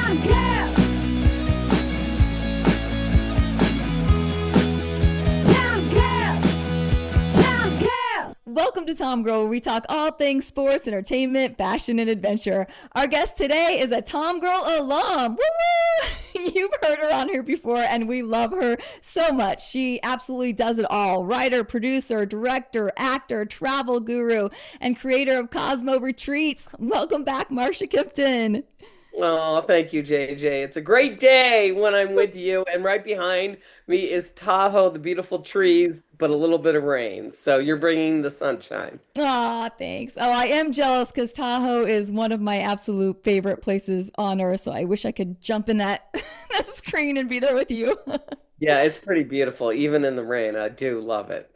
Welcome to Tom Girl, where we talk all things sports, entertainment, fashion, and adventure. Our guest today is a Tom Girl alum. Woo-woo! You've heard her on here before, and we love her so much. She absolutely does it all. Writer, producer, director, actor, travel guru, and creator of Cosmo Retreats. Welcome back, Marcia Kimpton. Oh, thank you, JJ. It's a great day when I'm with you. And right behind me is Tahoe, the beautiful trees, but a little bit of rain. So you're bringing the sunshine. Aw, thanks. Oh, I am jealous because Tahoe is one of my absolute favorite places on earth. So I wish I could jump in that, that screen and be there with you. Yeah, it's pretty beautiful, even in the rain. I do love it.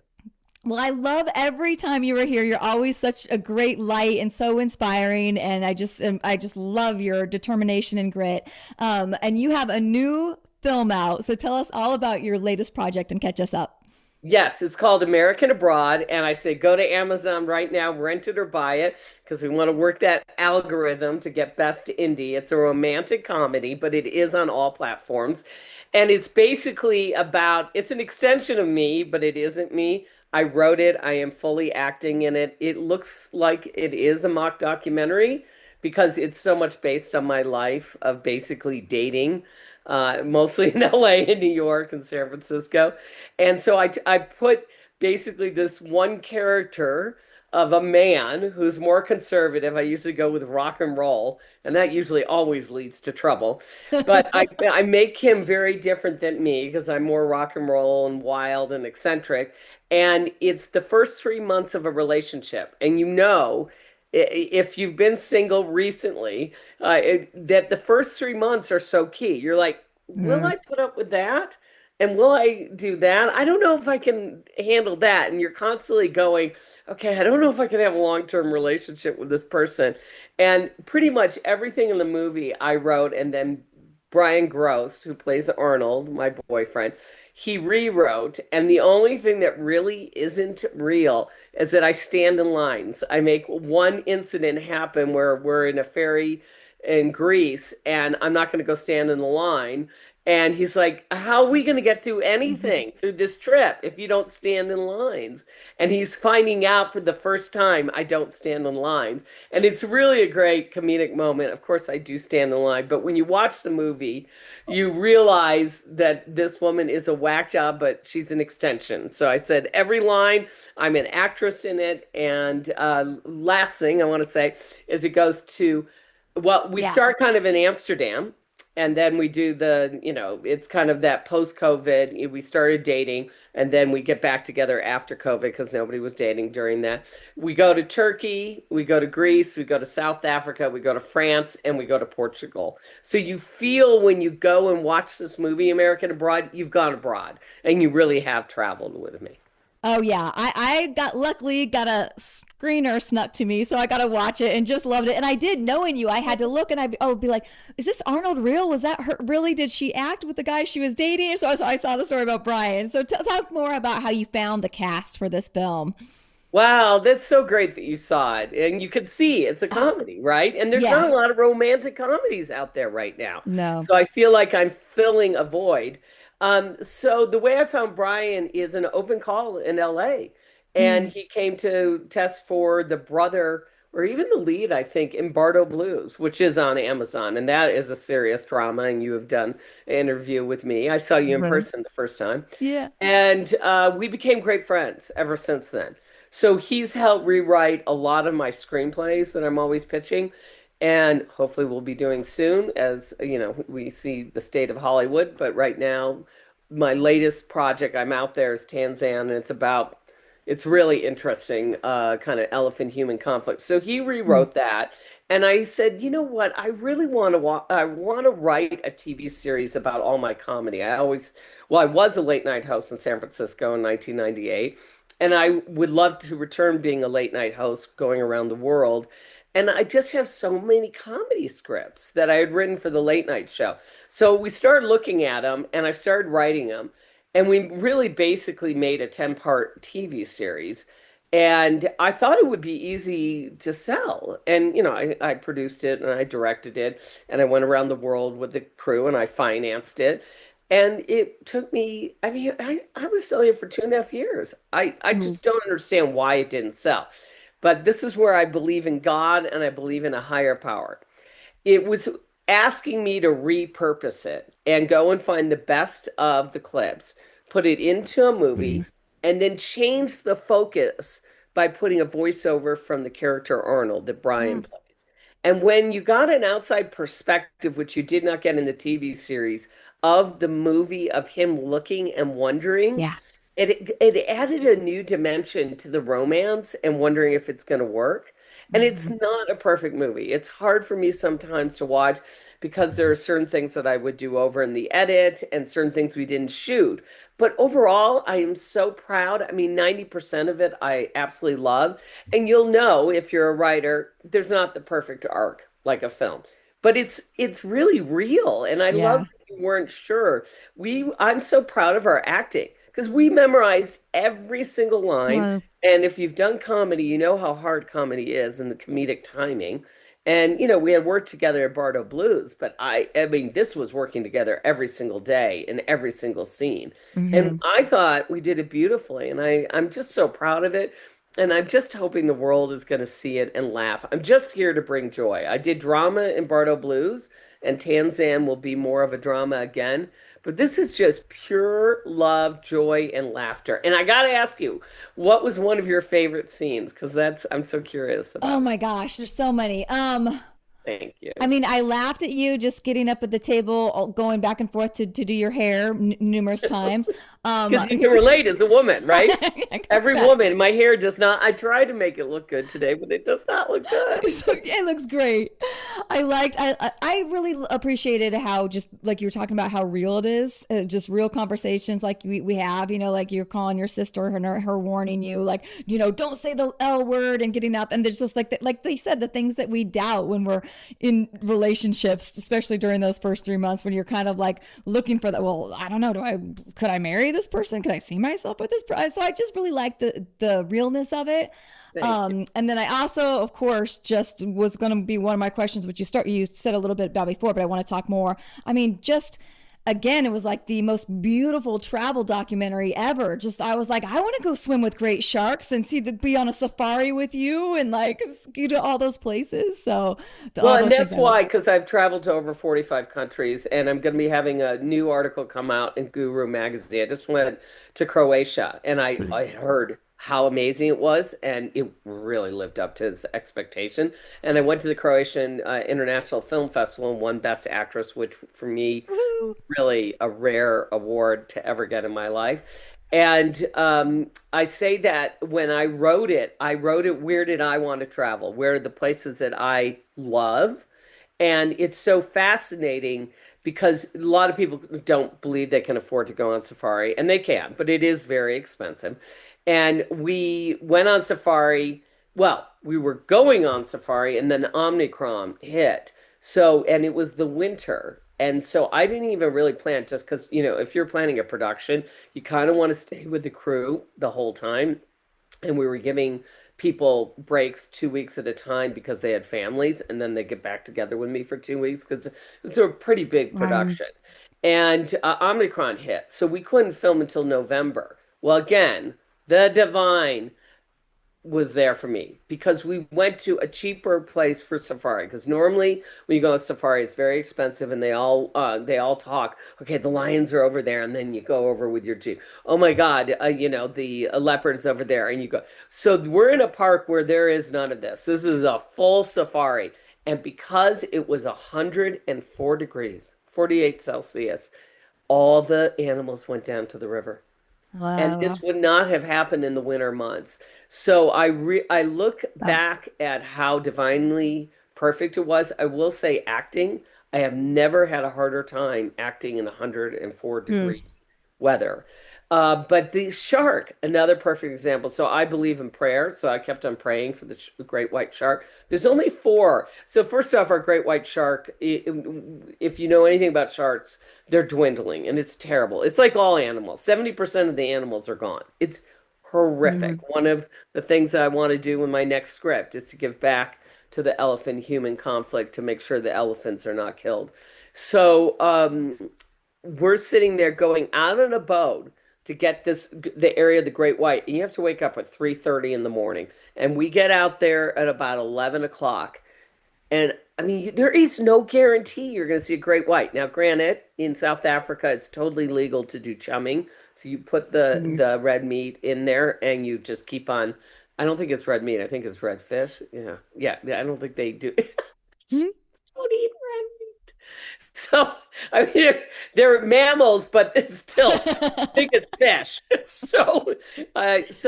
Well, I love every time you were here. You're always such a great light and so inspiring, and I just love your determination and grit. And you have a new film out, so tell us all about your latest project and catch us up. Yes, it's called American Abroad. And I say go to Amazon right now, rent it or buy it, because we want to work that algorithm to get best indie. It's a romantic comedy, but it is on all platforms. And it's basically about, it's an extension of me, but it isn't me. I wrote it. I am fully acting in it. It looks like it is a mock documentary because it's so much based on my life of basically dating, mostly in LA and New York and San Francisco. And so I put basically this one character of a man who's more conservative. I usually go with rock and roll, and that usually always leads to trouble. But I make him very different than me because I'm more rock and roll and wild and eccentric. And it's the first 3 months of a relationship. And if you've been single recently, that the first 3 months are so key. You're like, will I put up with that? And will I do that? I don't know if I can handle that. And you're constantly going, okay, I don't know if I can have a long-term relationship with this person. And pretty much everything in the movie I wrote, and then Brian Gross, who plays Arnold, my boyfriend, he rewrote. And the only thing that really isn't real is that I stand in lines. I make one incident happen where we're in a ferry in Greece, and I'm not going to go stand in the line. And he's like, how are we going to get through anything through this trip if you don't stand in lines? And he's finding out for the first time I don't stand in lines. And it's really a great comedic moment. Of course, I do stand in line. But when you watch the movie, you realize that this woman is a whack job, but she's an extension. So I said, every line, I'm an actress in it. And last thing I want to say is it goes to, well, we Yeah. start kind of in Amsterdam. And then we do it's kind of that post-COVID. We started dating, and then we get back together after COVID because nobody was dating during that. We go to Turkey, we go to Greece, we go to South Africa, we go to France, and we go to Portugal. So you feel when you go and watch this movie, American Abroad, you've gone abroad, and you really have traveled with me. Oh yeah, I got luckily got a screener snuck to me, so I got to watch it and just loved it. And I did, knowing you, I had to look and I would be like, is this Arnold real? Was that her? Really? Did she act with the guy she was dating? So I saw the story about Brian. So talk more about how you found the cast for this film. Wow, that's so great that you saw it. And you could see it's a comedy, right? And there's Yeah, not a lot of romantic comedies out there right now. no. So I feel like I'm filling a void. So the way I found Brian is an open call in LA. And Mm, he came to test for the brother or even the lead, I think, in Bardo Blues, which is on Amazon. And that is a serious drama. And you have done an interview with me. I saw you in really? person the first time. Yeah. And we became great friends ever since then. So he's helped rewrite a lot of my screenplays that I'm always pitching, and hopefully we'll be doing soon as we see the state of Hollywood. But right now, my latest project I'm out there is Tanzan, and it's really interesting, kind of elephant human conflict. So he Mm, rewrote that, and I said, you know what? I really I want to write a TV series about all my comedy. I was a late night host in San Francisco in 1998, and I would love to return being a late night host going around the world. And I just have so many comedy scripts that I had written for the late night show. So we started looking at them, and I started writing them. And we really basically made a 10-part TV series. And I thought it would be easy to sell. And, I produced it and I directed it and I went around the world with the crew and I financed it. And it took me, I mean, I was selling it for 2.5 years. I Ooh. just don't understand why it didn't sell. But this is where I believe in God and I believe in a higher power. It was asking me to repurpose it and go and find the best of the clips, put it into a Mm. movie, and then change the focus by putting a voiceover from the character Arnold that Brian Mm. plays. And when you got an outside perspective, which you did not get in the TV series, of the movie of him looking and wondering, Yeah. it added a new dimension to the romance and wondering if it's going to work. And it's Mhm. not a perfect movie. It's hard for me sometimes to watch because there are certain things that I would do over in the edit and certain things we didn't shoot. But overall, I am so proud. I mean, 90% of it I absolutely love. And you'll know if you're a writer, there's not the perfect arc like a film. But it's really real. And I love Yeah. that you weren't sure. I'm so proud of our acting because we memorized every single line. Well, And if you've done comedy, you know how hard comedy is and the comedic timing. And we had worked together at Bardo Blues, but I mean, this was working together every single day in every single scene. And mhm. I thought we did it beautifully, and I'm just so proud of it. And I'm just hoping the world is going to see it and laugh. I'm just here to bring joy. I did drama in Bardo Blues, and Tanzan will be more of a drama again. But this is just pure love, joy, and laughter. And I got to ask you, what was one of your favorite scenes? Because I'm so curious Oh about it. my gosh, there's so many. Thank I you. mean, I laughed at you just getting up at the table, going back and forth to do your hair numerous times. Because you can relate as a woman, right? I got Every that. woman, my hair does not, I tried to make it look good today, but it does not look good. It looks great. I really appreciated how, just like you were talking about, how real it is, just real conversations like we have, like you're calling your sister and her warning you, like, don't say the L word and getting up. And there's just like they said, the things that we doubt when we're in relationships, especially during those first 3 months when you're kind of like looking for that. Well, I don't know. Could I marry this person? Could I see myself with this person? So I just really like the realness of it. Thank you. And then I also, of course, just was going to be one of my questions, which you said a little bit about before, but I want to talk more. I mean, just again, it was like the most beautiful travel documentary ever. Just I was like, I want to go swim with great sharks and be on a safari with you and like ski to all those places. So Well, all and those things that's I love. why, because I've traveled to over 45 countries and I'm going to be having a new article come out in Guru magazine. I just went to Croatia and I heard how amazing it was, and it really lived up to his expectation. And I went to the Croatian International Film Festival and won Best Actress, which for me, Woo-hoo. really a rare award to ever get in my life. And I say that when I wrote it, where did I want to travel? Where are the places that I love? And it's so fascinating because a lot of people don't believe they can afford to go on safari, and they can, but it is very expensive. And we went on safari. Well, we were going on safari, and then Omicron hit. So, and it was the winter. And so I didn't even really plan just because, if you're planning a production, you kind of want to stay with the crew the whole time. And we were giving people breaks 2 weeks at a time because they had families, and then they get back together with me for 2 weeks because it was a pretty big Right. production. And Omicron hit, so we couldn't film until November. Well, again, the divine was there for me because we went to a cheaper place for safari, because normally when you go on safari it's very expensive and they all talk, okay, the lions are over there, and then you go over with your jeep, oh my god, the leopards over there, and you go, so we're in a park where there is none of this. This is a full safari. And because it was 104 degrees 48 Celsius, all the animals went down to the river, and Wow. this would not have happened in the winter months. So I look Wow. back at how divinely perfect it was. I will say acting, I have never had a harder time acting in 104 Hmm. degree weather. But the shark, another perfect example. So I believe in prayer. So I kept on praying for the great white shark. There's only four. So first off, our great white shark, if you know anything about sharks, they're dwindling and it's terrible. It's like all animals. 70% of the animals are gone. It's horrific. Mm. One of the things that I want to do in my next script is to give back to the elephant human conflict to make sure the elephants are not killed. So we're sitting there going out on a boat to get the area of the Great White. And you have to wake up at 3:30 in the morning. And we get out there at about 11 o'clock. And I mean, there is no guarantee you're going to see a great white. Now, granted, in South Africa, it's totally legal to do chumming. So you put Mm. the red meat in there and you just keep on. I don't think it's red meat. I think it's red fish. Yeah. Yeah. I don't think they do. Mm. Don't eat red meat. So, I mean, they're mammals, but it's still, I think it's fish. So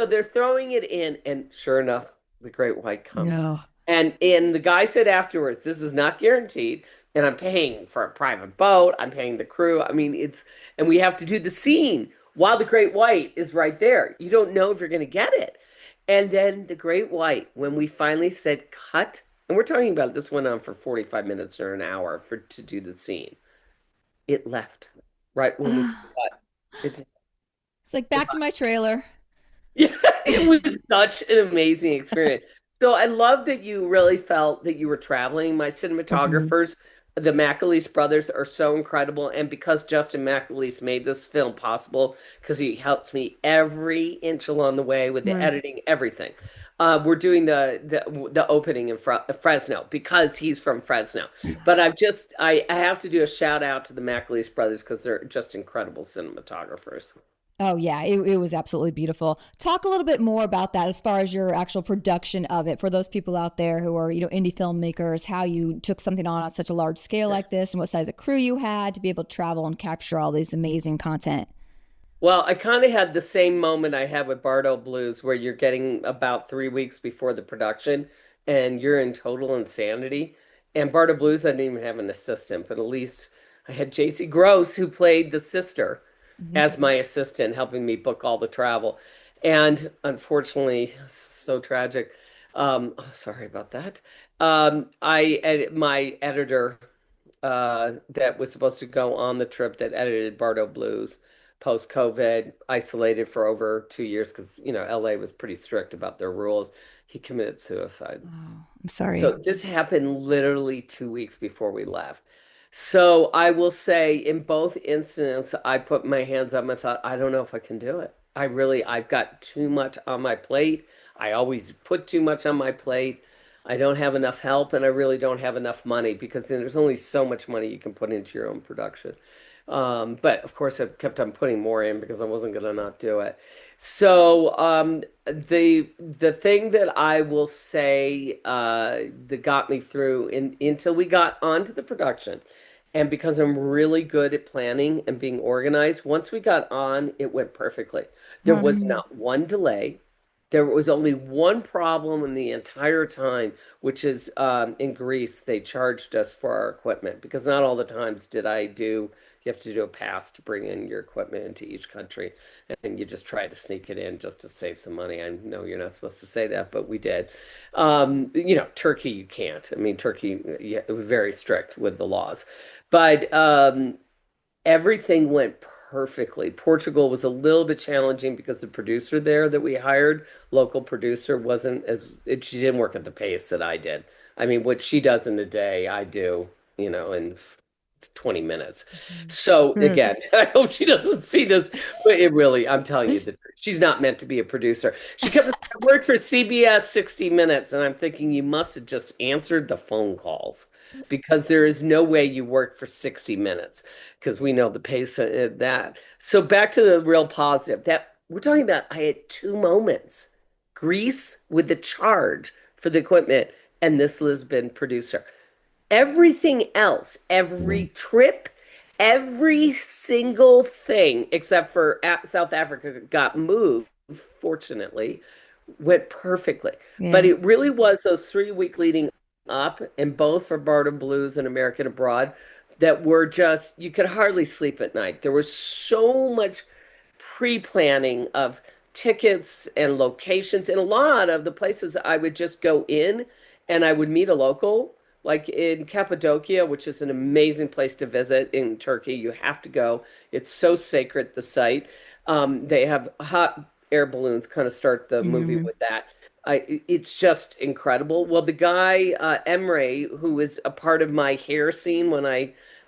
they're throwing it in, and sure enough, the great white comes. No. And the guy said afterwards, this is not guaranteed, and I'm paying for a private boat. I'm paying the crew. I mean, and we have to do the scene while the great white is right there. You don't know if you're going to get it. And then the great white, when we finally said cut, and we're talking about this went on for 45 minutes or an hour to do the scene. It left right when we said cut. It just, It's like back to my trailer. yeah, it was such an amazing experience. So I love that you really felt that you were traveling. My Mhm. cinematographers, the McAleese brothers, are so incredible. And because Justin McAleese made this film possible, because he helps me every inch along the way with the Right. editing, everything. We're doing the opening in Fresno because he's from Fresno. But I have to do a shout out to the McAleese brothers because they're just incredible cinematographers. Oh yeah, it was absolutely beautiful. Talk a little bit more about that as far as your actual production of it for those people out there who are, indie filmmakers, how you took something on such a large scale like this and what size of crew you had to be able to travel and capture all these amazing content. Well, I kind of had the same moment I had with Bardo Blues, where you're getting about 3 weeks before the production and you're in total insanity. And Bardo Blues, I didn't even have an assistant, but at least I had JC Gross, who played the sister, Mhm. as my assistant, helping me book all the travel. And unfortunately, so tragic. Sorry about that. My editor that was supposed to go on the trip that edited Bardo Blues post COVID, isolated for over 2 years because, LA was pretty strict about their rules. He committed suicide. Oh, I'm sorry. So this happened literally 2 weeks before we left. So I will say in both incidents, I put my hands up and thought, I don't know if I can do it. I've got too much on my plate. I always put too much on my plate. I don't have enough help and I really don't have enough money because then there's only so much money you can put into your own production. But of course, I kept on putting more in because I wasn't going to not do it. So the thing that I will say that got me through until we got onto the production, and because I'm really good at planning and being organized, once we got on, it went perfectly. There was Um, not one delay. There was only one problem in the entire time, which is in Greece, they charged us for our equipment because not all the times did I do, you have to do a pass to bring in your equipment into each country. And you just try to sneak it in just to save some money. I know you're not supposed to say that, but we did. Turkey, you can't. I mean, Turkey, yeah, it was very strict with the laws. But everything went perfectly. Portugal was a little bit challenging because the producer there that we hired, local producer, wasn't she didn't work at the pace that I did. I mean, what she does in a day, I do, in 20 minutes. So hmm. again, I hope she doesn't see this, but I'm telling you that she's not meant to be a producer. She kept, I worked for CBS 60 Minutes, and I'm thinking you must have just answered the phone calls because there is no way you worked for 60 minutes because we know the pace of that. So back to the real positive that we're talking about, I had two moments. Greece with the charge for the equipment and this Lisbon producer. Everything else, every trip, every single thing except for South Africa got moved, fortunately, went perfectly. But Yeah. it really was those 3 week leading up, and both for Barter Blues and American Abroad, that were just, you could hardly sleep at night. There was so much pre-planning of tickets and locations. And a lot of the places I would just go in and I would meet a local, like in Cappadocia, which is an amazing place to visit in Turkey. You have to go. It's so sacred, the site. They have hot. air balloons, kind of start the movie Hmm. with that. It's just incredible. Well, the guy Emre, who is a part of my hair scene when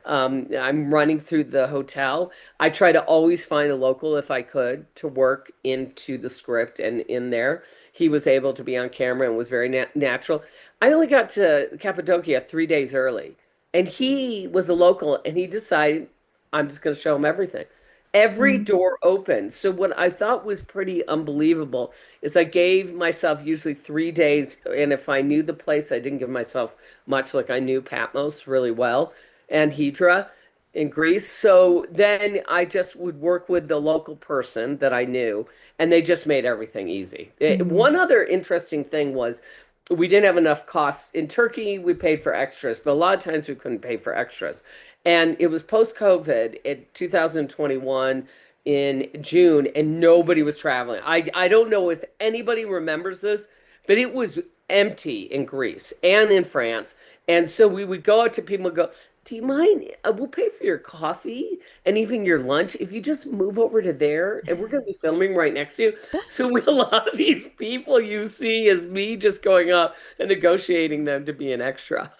I'm running through the hotel, I try to always find a local if I could to work into the script and in there. He was able to be on camera and was very natural. I only got to Cappadocia 3 days early, and he was a local, and he decided I'm just going to show him everything. Every Hmm. door opened. So what I thought was pretty unbelievable is I gave myself usually 3 days, and if I knew the place, I didn't give myself much. Like I knew Patmos really well and Hydra in Greece. So then I just would work with the local person that I knew, and they just made everything easy. Hmm. One other interesting thing was we didn't have enough costs. In Turkey, we paid for extras, but a lot of times we couldn't pay for extras. And it was post-COVID in 2021 in June, and nobody was traveling. I don't know if anybody remembers this, but it was empty in Greece and in France. And so we would go out to people and go, do you mind? We'll pay for your coffee and even your lunch if you just move over to there, and we're going to be filming right next to you. So a lot of these people you see is me just going up and negotiating them to be an extra.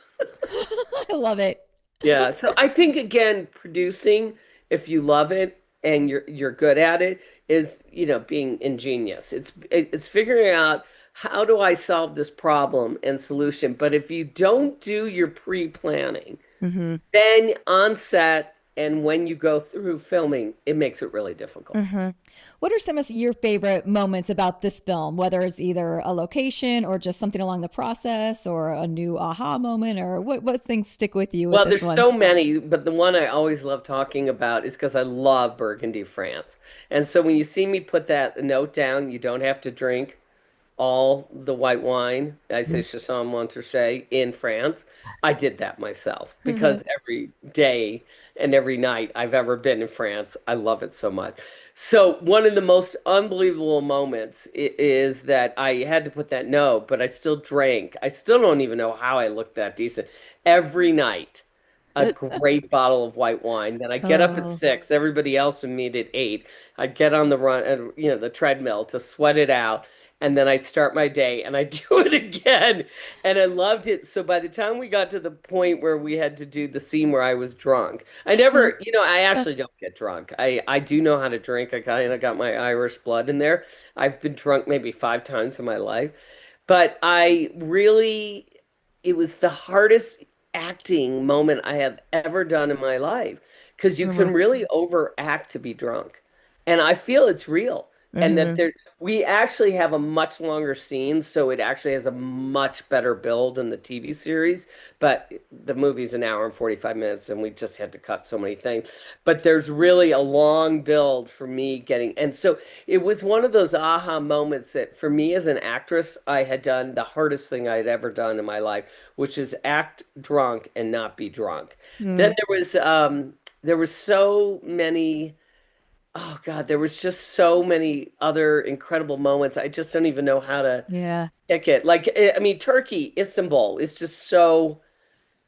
I love it. Yeah. So I think again, producing, if you love it and you're good at it, is being ingenious. It's figuring out how do I solve this problem and solution. But if you don't do your pre-planning, Hmm. then on set and when you go through filming, it makes it really difficult. Hmm. What are some of your favorite moments about this film, whether it's either a location or just something along the process or a new aha moment, or what things stick with you with Well, this there's one? so many, but the one I always love talking about is because I love Burgundy, France. And so when you see me put that note down, you don't have to drink all the white wine, I say Chasson Montrachet in France. I did that myself because every day and every night I've ever been in France, I love it so much. So one of the most unbelievable moments is that I had to put that note, but I still drank. I still don't even know how I looked that decent. Every night, a great bottle of white wine. Then I get up at Oh, 6. Everybody else would meet at 8. I get on the run, the treadmill to sweat it out, and then I start my day and I do it again. And I loved it. So by the time we got to the point where we had to do the scene where I was drunk, I never, I actually don't get drunk. I do know how to drink. I kind of got my Irish blood in there. I've been drunk maybe 5 times in my life, but it was the hardest acting moment I have ever done in my life because you can really overact to be drunk. And I feel it's real. And that hmm. we actually have a much longer scene, so it actually has a much better build in the TV series. But the movie's an hour and 45 minutes, and we just had to cut so many things. But there's really a long build for me getting, and so it was one of those aha moments that for me as an actress, I had done the hardest thing I had ever done in my life, which is act drunk and not be drunk. Then Mm, there was so many. Oh God, there was just so many other incredible moments. I just don't even know how to yeah. pick it. Like, I mean, Turkey, Istanbul is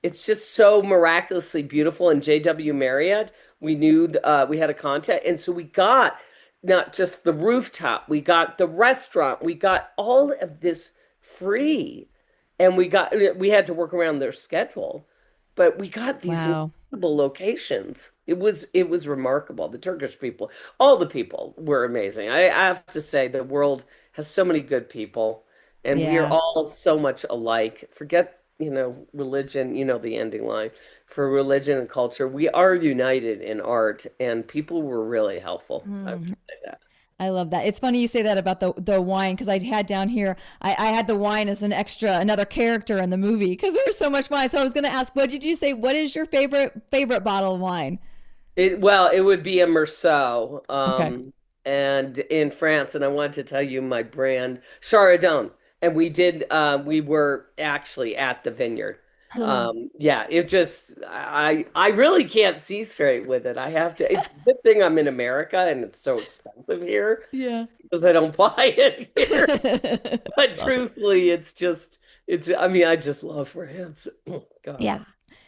it's just so miraculously beautiful. And JW Marriott, we knew we had a contact, and so we got not just the rooftop, we got the restaurant, we got all of this free, and we had to work around their schedule, but we got these Wow. incredible locations. It was remarkable. The Turkish people, all the people were amazing. I have to say, the world has so many good people, and we are Yeah. all so much alike. Forget, religion, the ending line. For religion and culture, we are united in art, and people were really helpful. I have to Mm, say that. I love that. It's funny you say that about the wine because I had down here, I had the wine as an extra, another character in the movie because there was so much wine. So I was going to ask, what did you say? What is your favorite bottle of wine? Well, it would be a Meursault, Okay. and in France, and I wanted to tell you my brand, Chardonnay, and we were actually at the vineyard. Yeah, I really can't see straight with it. I have to. It's a good thing I'm in America and it's so expensive here Yeah. because I don't buy it here. But Love it. truthfully, I mean, I just love France. Oh God, Yeah.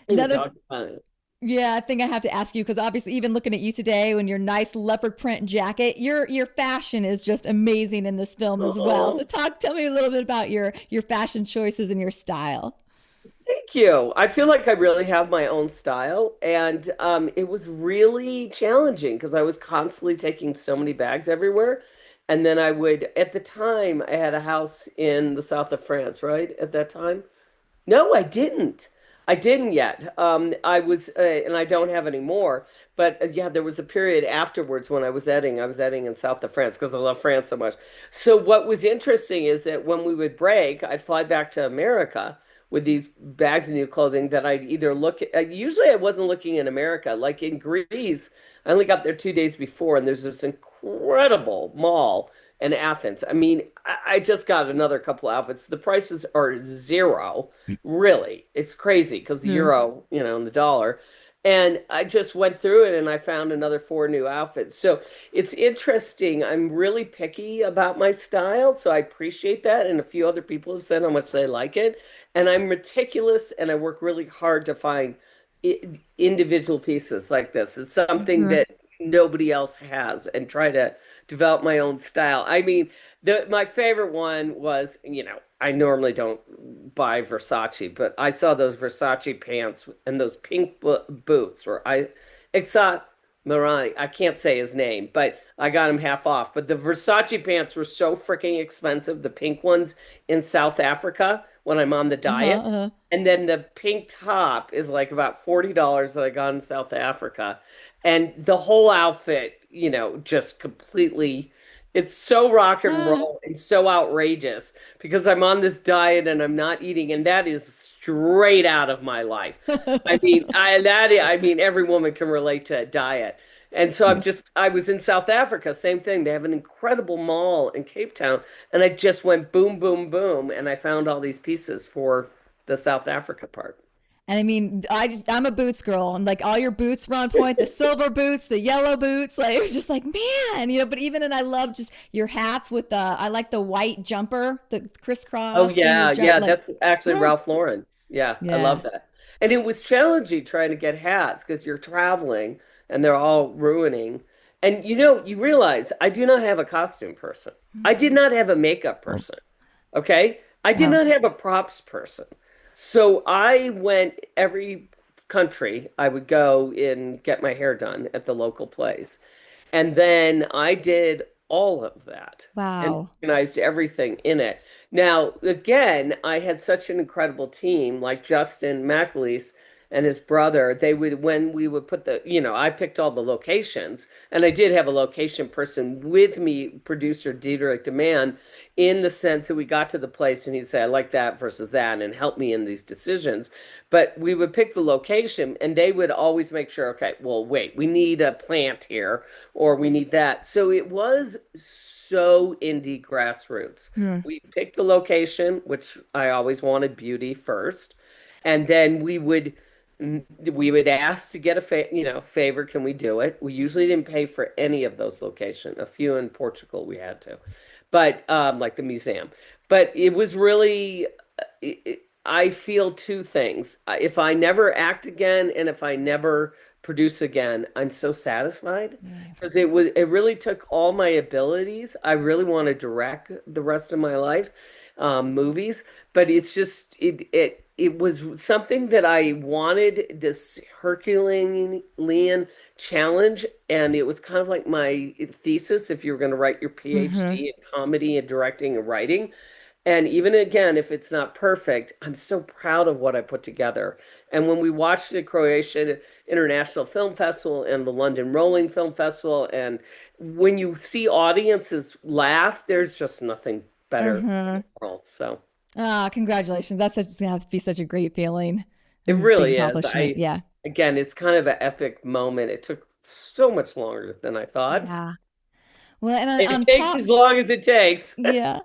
even Another talking about it. Yeah, I think I have to ask you because obviously, even looking at you today, in your nice leopard print jacket, your fashion is just amazing in this film as well. So, Oh, tell me a little bit about your fashion choices and your style. thank you. I feel like I really have my own style, and it was really challenging because I was constantly taking so many bags everywhere. And then I would, at the time, I had a house in the south of France, right? At that time. No, I didn't. I didn't yet. I was, and I don't have any more. But yeah, there was a period afterwards when I was editing. I was editing in south of France because I love France so much. So what was interesting is that when we would break, I'd fly back to America with these bags of new clothing that I'd either look at. Usually, I wasn't looking in America. Like in Greece, I only got there 2 days before, and there's this incredible mall in Athens. I mean, I just got another couple outfits. The prices are zero. Really, it's crazy because the Hmm. euro, and the dollar. And I just went through it and I found another four new outfits. So it's interesting. I'm really picky about my style. So I appreciate that. And a few other people have said how much they like it. And I'm meticulous and I work really hard to find i individual pieces like this. It's something Mhm. that nobody else has and try to develop my own style. I mean, my favorite one was, I normally don't buy Versace, but I saw those Versace pants and those pink boots where Exa Marani, I can't say his name, but I got him half off. But the Versace pants were so freaking expensive, the pink ones in South Africa when I'm on the Uh-huh, diet. uh-huh. And then the pink top is like about $40 that I got in South Africa. And the whole outfit, just completely, it's so rock and Ah. roll and so outrageous because I'm on this diet and I'm not eating, and that is straight out of my life. I mean, every woman can relate to a diet. And so I was in South Africa, same thing. They have an incredible mall in Cape Town, and I just went boom, boom, boom, and I found all these pieces for the South Africa part. And I mean, I'm a boots girl, and like all your boots were on point. The silver boots, the yellow boots, like it was just like man, but even and I love just your hats with the I like the white jumper, the Oh crisscross thing. Your yeah, jump yeah, like, that's actually oh Ralph Lauren. Yeah, I yeah. love that. And it was challenging trying to get hats because you're traveling and they're all ruining. And you realize I do not have a costume person. I did not have a makeup person. Okay? I did Oh, not have a props person. So I went every country I would go and get my hair done at the local place. And then I did all of that and wow. organized everything in it. Now, again, I had such an incredible team like Justin McAleese and his brother. When we would put I picked all the locations and I did have a location person with me, producer Diederik Demand, in the sense that we got to the place and he'd say, I like that versus that and help me in these decisions. But we would pick the location and they would always make sure, okay, well, wait, we need a plant here or we need that. So it was so indie grassroots. Hmm. We picked the location, which I always wanted beauty first, and then we would ask to get favor, can we do it? We usually didn't pay for any of those locations. A few in Portugal we had to, but like the museum. But it was really I feel two things. If I never act again and if I never produce again, I'm so satisfied Yeah. because it really took all my abilities. I really want to direct the rest of my life, movies, but it's just it was something that I wanted, this Herculean challenge, and it was kind of like my thesis if you were going to write your Hmm. PhD in comedy and directing and writing. And even again, if it's not perfect, I'm so proud of what I put together. And when we watched the Croatian International Film Festival and the London Rolling Film Festival, and when you see audiences laugh, there's just nothing better in Hmm. the world. So Ah, congratulations. That's gonna have to be such a great feeling. it Big really is. accomplishment. Yeah. Again, it's kind of an epic moment. It took so much longer than I thought. Yeah. Well, and It on takes top, as long as it takes. yeah.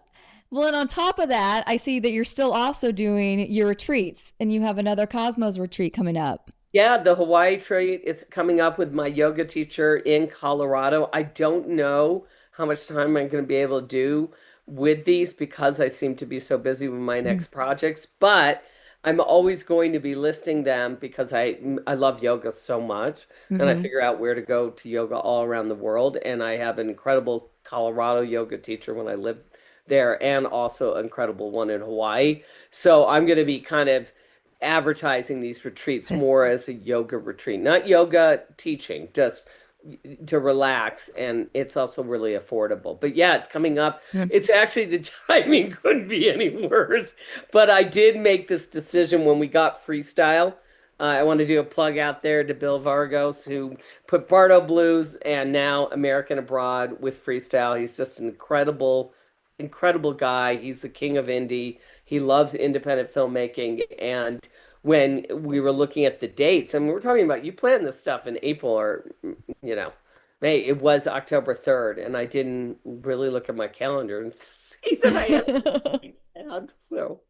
Well, and on top of that, I see that you're still also doing your retreats and you have another Cosmos retreat coming up. Yeah, the Hawaii treat is coming up with my yoga teacher in Colorado. I don't know how much time I'm going to be able to do with these because I seem to be so busy with my next projects, but I'm always going to be listing them because I love yoga so much, and I Hmm. figure out where to go to yoga all around the world. And I have an incredible Colorado yoga teacher when I lived there, and also an incredible one in Hawaii. So I'm going to be kind of advertising these retreats more as a yoga retreat, not yoga teaching, just to relax, and it's also really affordable. But yeah, it's coming up. It's actually the timing couldn't be any worse. But I did make this decision when we got freestyle. I want to do a plug out there to Bill Vargos, who put Bardo Blues and now American Abroad with freestyle. He's just an incredible guy. He's the king of indie. He loves independent filmmaking. And when we were looking at the dates, I mean, we're talking about you planned this stuff in April or you know, May. It was October 3rd, and I didn't really look at my calendar and see that I had. So,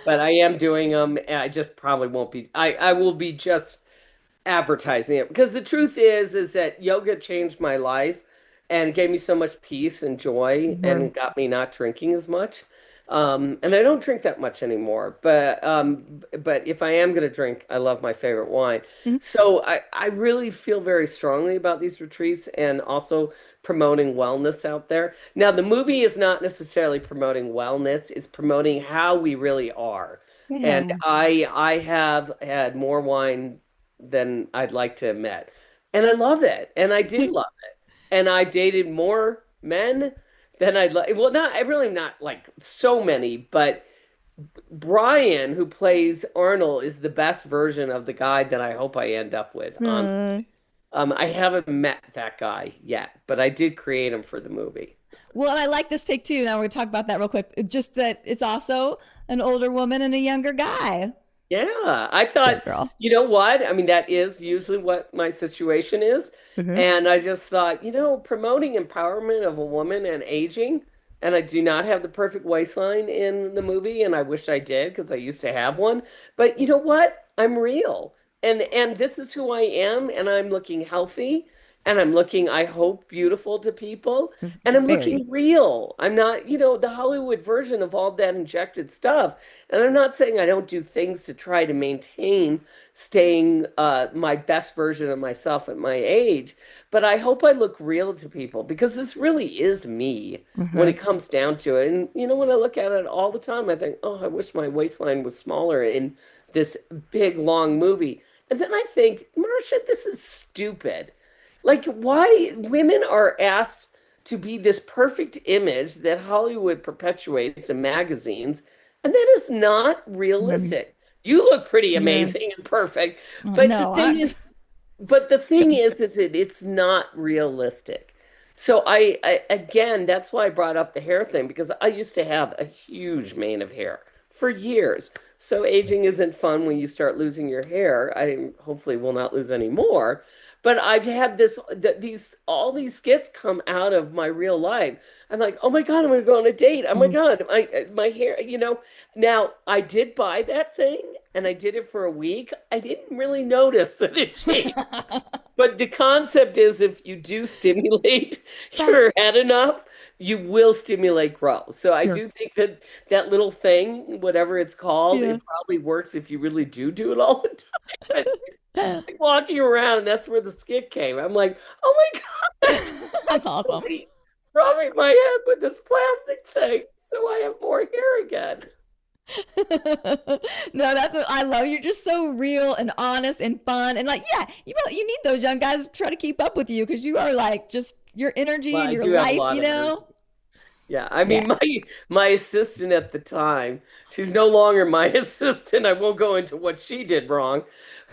but I am doing them. I just probably won't be. I will be just advertising it because the truth is that yoga changed my life and gave me so much peace and joy Mhm. and got me not drinking as much. And I don't drink that much anymore, but if I am going to drink, I love my favorite wine. So I really feel very strongly about these retreats and also promoting wellness out there. Now, the movie is not necessarily promoting wellness, it's promoting how we really are. And Yeah. I have had more wine than I'd like to admit. And I love it. And I did love it. And I've dated more men than I'd like. Well, not, I really not like so many, but Brian, who plays Arnold, is the best version of the guy that I hope I end up with, honestly. Hmm. I haven't met that guy yet, but I did create him for the movie. Well, and I like this take too. Now we're gonna talk about that real quick. Just that it's also an older woman and a younger guy. Yeah, I Good thought, girl. you know what? I mean, that is usually what my situation is. Hmm. And I just thought, promoting empowerment of a woman and aging, and I do not have the perfect waistline in the movie, and I wish I did because I used to have one. But you know what? I'm real. And this is who I am, and I'm looking healthy, and I'm looking, I hope, beautiful to people, and I'm Very. looking real. I'm not, the Hollywood version of all that injected stuff. And I'm not saying I don't do things to try to maintain staying my best version of myself at my age, but I hope I look real to people because this really is me when Hmm. it comes down to it. And when I look at it all the time, I think, oh, I wish my waistline was smaller in this big, long movie. And then I think, Marcia, this is stupid. Like, why women are asked to be this perfect image that Hollywood perpetuates in magazines, and that is not realistic. You look pretty Yeah. amazing and perfect, but the No, I. thing is, but the thing is that it's not realistic. So I again, that's why I brought up the hair thing because I used to have a huge mane of hair for years. So aging isn't fun when you start losing your hair. I hopefully will not lose any more. But I've had these all these skits come out of my real life. I'm like, oh my God, I'm gonna go on a date. Oh my God, my hair. Now I did buy that thing and I did it for a week. I didn't really notice that it changed. But the concept is if you do stimulate That. your head enough, you will stimulate growth. So I Sure. do think that that little thing, whatever it's called, Yeah. it probably works if you really do it all the time. Like walking around, and that's where the skit came. I'm like, oh my God, That's that's awesome. somebody rubbing my head with this plastic thing so I have more hair again. No, that's what I love. You're just so real and honest and fun. And like, yeah, you need those young guys to try to keep up with you because you are like just your energy Well, and I your do have a life, lot you of energy. know? Yeah, I Yeah. mean my assistant at the time, she's no longer my assistant. I won't go into what she did wrong,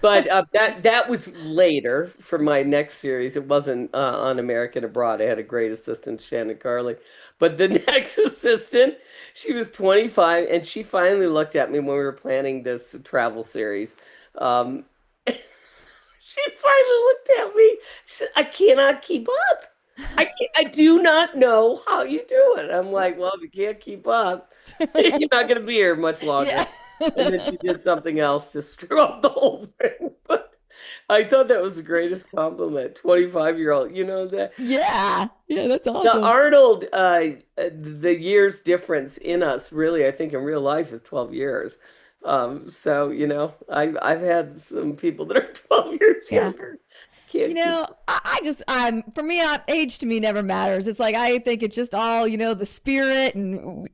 but that was later for my next series. It wasn't on American Abroad. I had a great assistant, Shannon Carley, but the next assistant, she was 25, and she finally looked at me when we were planning this travel series. Um, she finally looked at me. She said, "I cannot keep up. I do not know how you do it." I'm like, "Well, if you can't keep up, you're not going to be here much longer." Yeah. And then she did something else to screw up the whole thing. But I thought that was the greatest compliment. 25-year-old, you know that. Yeah. Yeah, that's The awesome. Arnold, the years difference in us, really, I think in real life is 12 years. So, I've had some people that are 12 years Yeah. younger. Can't keep. I just, for me, age to me never matters. It's like, I think it's just all, the spirit and,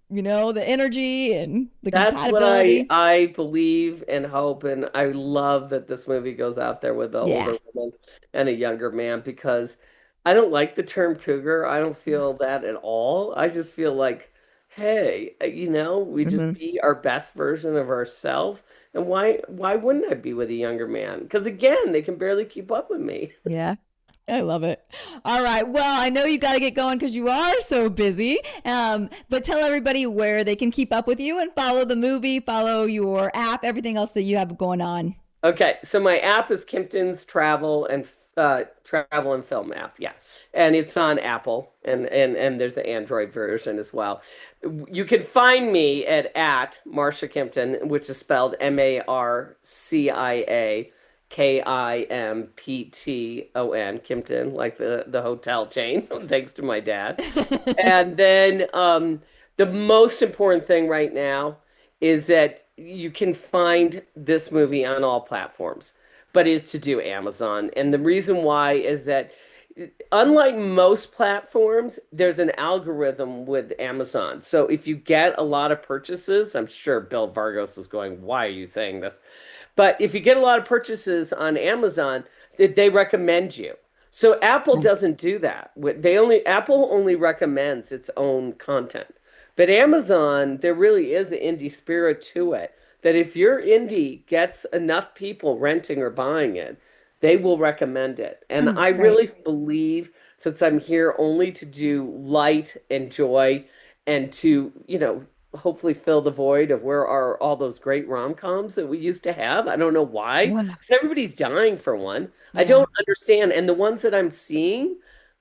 the energy and the That's what I compatibility. I believe and hope, and I love that this movie goes out there with an Yeah. older woman and a younger man because I don't like the term cougar. I don't feel that at all. I just feel like, hey, we just Hmm. be our best version of ourselves. And why wouldn't I be with a younger man? Because again, they can barely keep up with me. Yeah. I love it. All right. Well, I know you got to get going because you are so busy. But tell everybody where they can keep up with you and follow the movie, follow your app, everything else that you have going on. Okay, so my app is Kimpton's Travel and Film app. Yeah, and it's on Apple, and there's an Android version as well. You can find me at Marcia Kimpton, which is spelled Marcia Kimpton, Kimpton, like the hotel chain. Thanks to my dad. And then the most important thing right now is that you can find this movie on all platforms, but is to do Amazon. And the reason why is that unlike most platforms, there's an algorithm with Amazon. So if you get a lot of purchases, I'm sure Bill Vargos is going, "Why are you saying this?" But if you get a lot of purchases on Amazon, they recommend you. So Apple doesn't do that. Apple only recommends its own content. But Amazon, there really is an indie spirit to it. That if your indie gets enough people renting or buying it, they will recommend it. And I Right. really believe, since I'm here only to do light and joy and to, hopefully fill the void of where are all those great rom-coms that we used to have. I don't know why, Wow. because everybody's dying for one. I Yeah. don't understand. And the ones that I'm seeing,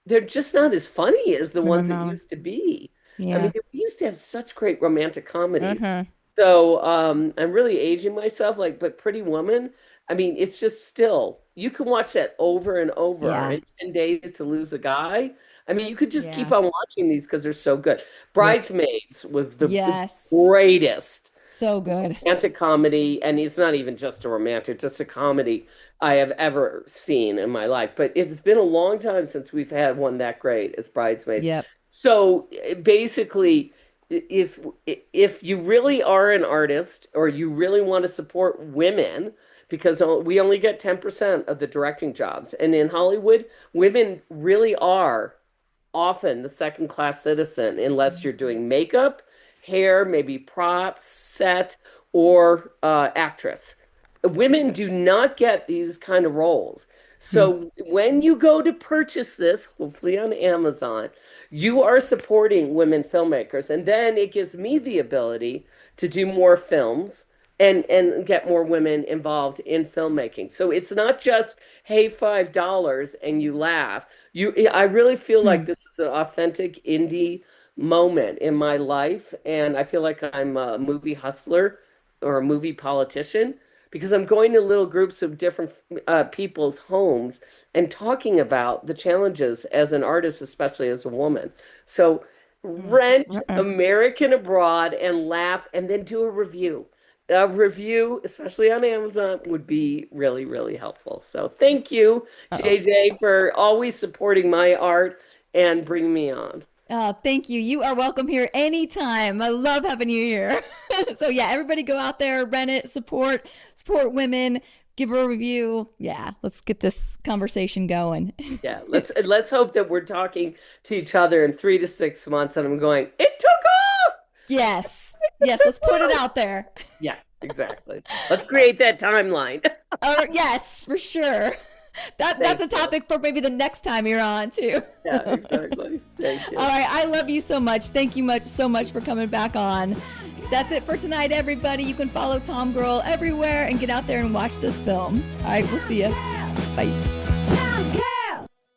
they're just not as funny as the I ones that know. used to be. I mean, Yeah. we used to have such great romantic comedies. Hmm. So I'm really aging myself, but Pretty Woman, I mean, it's just still, you can watch that over and over Yeah. in 10 days to lose a guy. I mean, you could just keep Yeah. on watching these because they're so good. Yep. Bridesmaids was the Yes. greatest So good. romantic comedy, and it's not even just a romantic, just a comedy I have ever seen in my life. But it's been a long time since we've had one that great as Bridesmaids. Yep. So basically, if if you really are an artist or you really want to support women, because we only get 10% of the directing jobs, and in Hollywood, women really are often the second class citizen unless you're doing makeup, hair, maybe props, set, or actress. Women do not get these kind of roles. Hmm. So when you go to purchase this, hopefully on Amazon, you are supporting women filmmakers. And then it gives me the ability to do more films and get more women involved in filmmaking. So it's not just, hey, $5 and you laugh. I really feel like Hmm. this is an authentic indie moment in my life, and I feel like I'm a movie hustler or a movie politician because I'm going to little groups of different people's homes and talking about the challenges as an artist, especially as a woman. So Hmm. rent Uh-uh. American Abroad and laugh, and then do a review. A review, especially on Amazon, would be really, really helpful. So thank you, Uh-oh. JJ, for always supporting my art and bringing me on. Thank you. You are welcome here anytime. I love having you here. So yeah, everybody go out there, rent it, support women, give her a review. Yeah, let's get this conversation going. Yeah, let's hope that we're talking to each other in 3 to 6 months, and I'm going, it took off. Yes. It Yes, took let's put it off. out there. Yeah, exactly. Let's create that timeline. Yes, for sure. That's Thank a you. topic for maybe the next time you're on too. Yeah, exactly. Thank All you. right, I love you so much. Thank you so much for coming back on. That's it for tonight, everybody. You can follow Tom Girl everywhere and get out there and watch this film. All right, we'll see you. Bye.